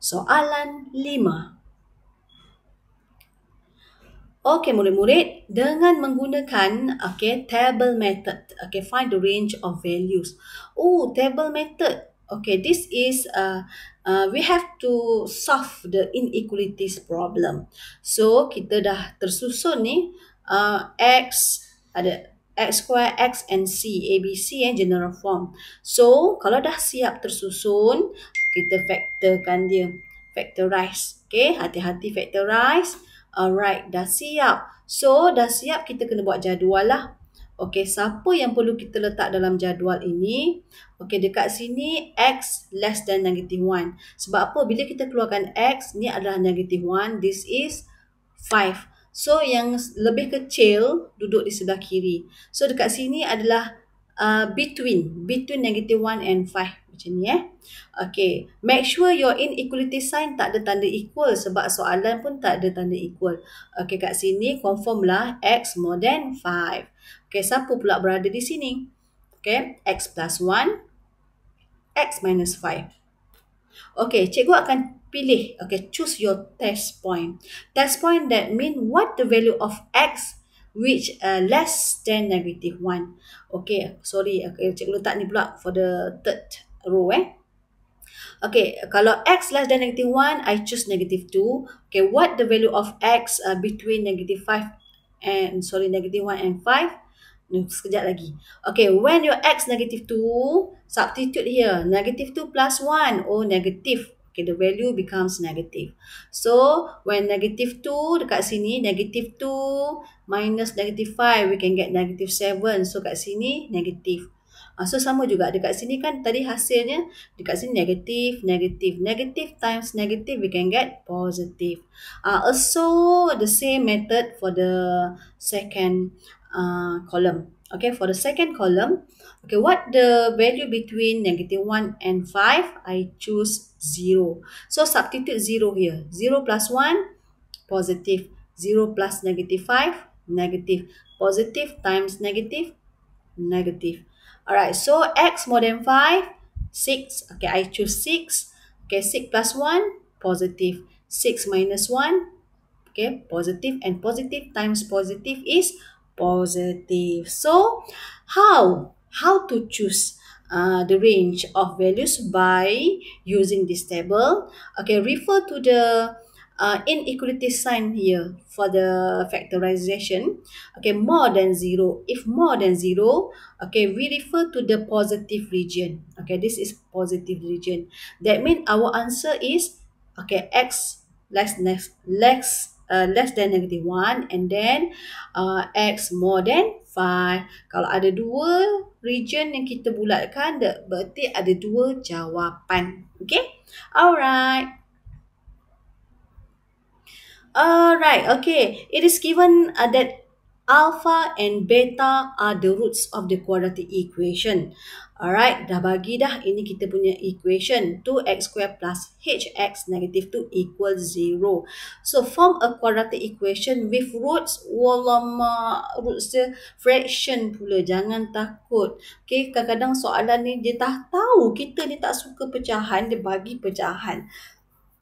Soalan 5. Okey murid-murid, dengan menggunakan table method, find the range of values. Oh, table method. Okay, this is we have to solve the inequalities problem. So kita dah tersusun ni x ada x square, x and c, a, b, c general form. So kalau dah siap tersusun, kita factorkan dia, factorize. Okay, hati-hati factorize. Alright, dah siap. So, dah siap, kita kena buat jadual lah. Okey, siapa yang perlu kita letak dalam jadual ini? Okey, dekat sini x less than -1. Sebab apa? Bila kita keluarkan x, ni adalah -1. This is 5. So, yang lebih kecil duduk di sebelah kiri. So, dekat sini adalah between -1 and 5. Macam ni Okay, make sure your inequality sign tak ada tanda equal sebab soalan pun tak ada tanda equal. Okay, kat sini confirm lah x more than 5. Okay, siapa pula berada di sini? Okay, x plus 1, x minus 5. Okay, cikgu akan pilih, choose your test point. Test point that mean what the value of x which less than -1. Okay, sorry, cikgu letak ni pula for the third row Okay, kalau x less than -1, I choose -2. Okay, what the value of x between -1 and 5? Sekejap lagi. Okay, when your x -2, substitute here. -2 plus 1. Oh, negative. Okay, the value becomes negative. So, when -2 dekat sini, -2 minus -5, we can get -7. So, kat sini negative. So, sama juga. Dekat sini kan tadi hasilnya, dekat sini negative, negative. Negative times negative, we can get positive. Also, the same method for the second column. Okay, for the second column, okay, what the value between -1 and 5? I choose 0. So, substitute 0 here. 0 plus 1, positive. 0 plus -5, negative. Positive times negative, negative. Alright, so x more than 5, 6. Okay, I choose 6. Okay, 6 plus 1, positive. 6 minus 1, okay, positive. And positive times positive is positive. So, how to choose the range of values by using this table? Okay, refer to the inequality sign here for the factorization. Okay, more than 0. If more than 0, okay, we refer to the positive region. Okay, this is positive region. That means our answer is x less than -1 and then x more than 5. Kalau ada dua region yang kita bulatkan, berarti ada dua jawapan. Okay, alright. Alright, okay. It is given that alpha and beta are the roots of the quadratic equation. Alright, dah bagi dah. Ini kita punya equation. 2x square plus hx -2 equals 0. So, form a quadratic equation with roots. Walamak, roots dia fraction pula. Jangan takut. Okay, kadang-kadang soalan ni dia dah tahu kita ni tak suka pecahan. Dia bagi pecahan.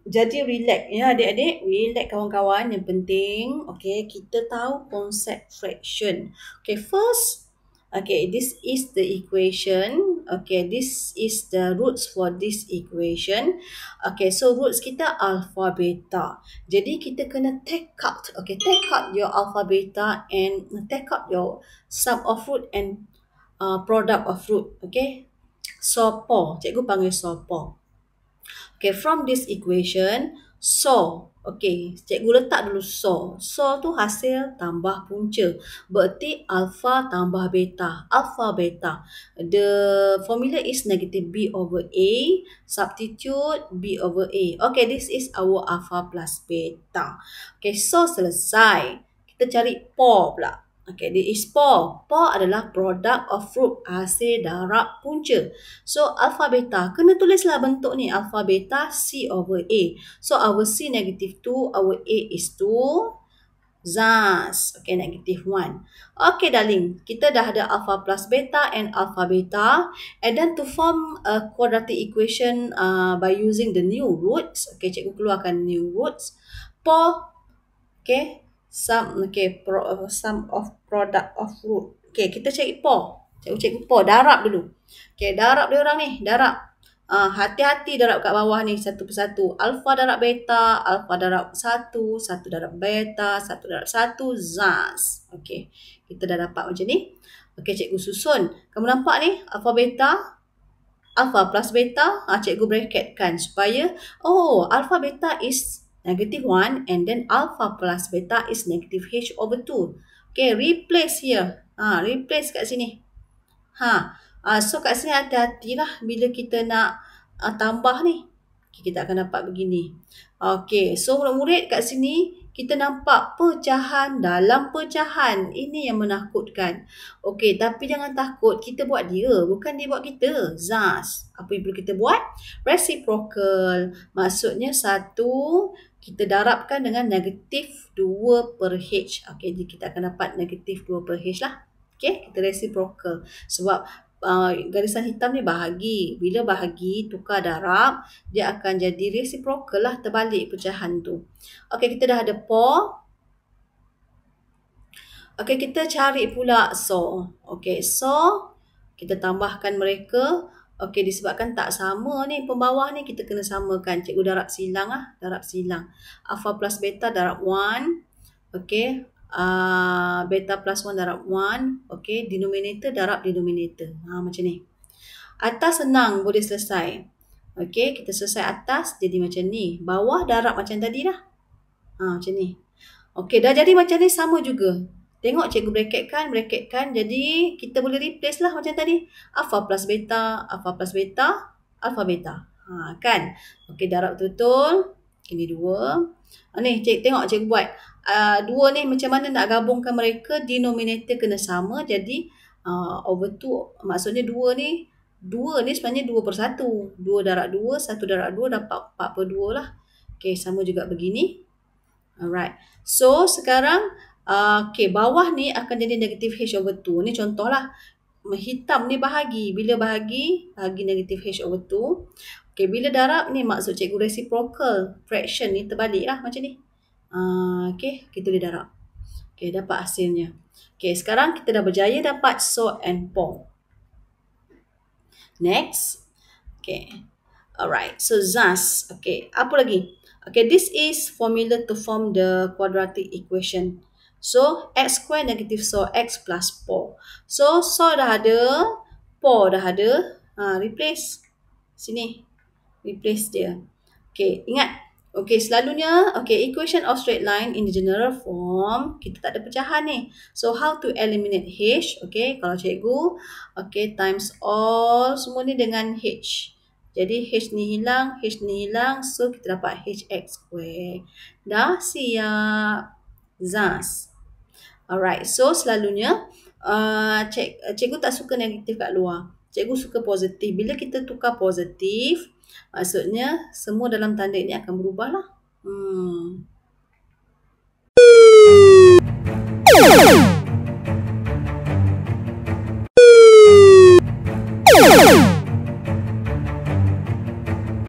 Jadi relax ya adik-adik, relax kawan-kawan. Yang penting, okay, kita tahu konsep fraction. Okay, first, okay, this is the equation. Okay, this is the roots for this equation. Okay, so roots kita alpha, beta. Jadi kita kena take out. Okay, take out your alpha, beta and take out your sum of root and product of root. Okay, SOPO. Cikgu panggil SOPO. Okay, from this equation, so, okay, cikgu letak dulu so. So tu hasil tambah punca. Berarti alpha tambah beta. Alpha, beta. The formula is negative b over a. Substitute b over a. Okay, this is our alpha plus beta. Okay, so selesai. Kita cari POR pula. Okay, this is POR. POR adalah product of root, hasil darab punca. So, alpha beta, kena tulislah bentuk ni. Alpha beta C over A. So, our C -2, our A is 2. Thus, okay, negative 1. Okay, darling. Kita dah ada alpha plus beta and alpha beta. And then to form a quadratic equation by using the new roots. Okay, cikgu keluarkan new roots. Okay, sum of product of root. Okay, kita cari cikgu darab dulu. Okay, darab dia orang ni, darab. Hati-hati darab kat bawah ni satu persatu. Alpha darab beta, alpha darab 1, 1 darab beta, 1 darab 1, thus. Okay, kita dah dapat macam ni. Okay, cikgu susun. Kamu nampak ni, alpha beta, alpha plus beta, cikgu bracketkan supaya, alpha beta is negative 1 and then alpha plus beta is negative h over 2. Okay, replace here. Replace kat sini. So kat sini hati-hatilah bila kita nak tambah ni. Okay, kita akan dapat begini. Okay, so murid-murid kat sini kita nampak pecahan dalam pecahan. Ini yang menakutkan. Okay, tapi jangan takut. Kita buat dia, bukan dia buat kita. Thus, apa yang perlu kita buat? Reciprocal. Maksudnya 1, kita darabkan dengan negatif 2 per H. Okay, jadi kita akan dapat negatif 2 per H lah. Okay, kita reciprocal. Sebab garisan hitam ni bahagi. Bila bahagi, tukar darab, dia akan jadi reciprocal lah, terbalik pecahan tu. Okey, kita dah ada por. Okey, kita cari pula so. Okey, so kita tambahkan mereka. Okey, disebabkan tak sama ni pembawah ni, kita kena samakan. Cikgu darab silang lah, darab silang. Alpha plus beta darab 1. Okey. Beta plus 1 darab 1. Okay, denominator darab denominator. Macam ni. Atas senang boleh selesai. Okay, kita selesai atas jadi macam ni. Bawah darab macam tadi dah. Macam ni. Okay, dah jadi macam ni sama juga. Tengok cikgu bracketkan. Jadi kita boleh replace lah macam tadi. Alpha plus beta, alpha plus beta, alpha beta. Kan? Okay, darab betul-betul. Ini 2. Ni, tengok cikgu buat. 2 ni macam mana nak gabungkan mereka, denominator kena sama, jadi over 2, maksudnya 2 ni sebenarnya 2 per 1, 2 darab 2, 1 darab 2 dapat 4 per 2 lah. Okay, sama juga begini. Alright, so sekarang okay, bawah ni akan jadi negative h over 2. Ni contoh lah, hitam ni bahagi, bila bahagi negative h over 2. Okay, bila darab ni maksud cikgu reciprocal, fraction ni terbalik lah macam ni. Okay, kita boleh darab. Okay, dapat hasilnya. Okay, sekarang kita dah berjaya dapat so and por. Next. Okay. Alright, so thus. Okay, apa lagi? Okay, this is formula to form the quadratic equation. So, x square negative so x plus 4. So dah ada, por dah ada. Replace. Sini. Replace dia. Okay, ingat. Okay, selalunya, okay, equation of straight line in the general form, kita tak ada pecahan ni. So, how to eliminate H? Okay, kalau cikgu, okay, times all semua ni dengan H. Jadi, H ni hilang, so kita dapat HX square. Dah siap. Thus. Alright, so selalunya, cikgu tak suka negatif kat luar. Cikgu suka positif. Bila kita tukar positif, maksudnya semua dalam tanda ini akan berubah lah.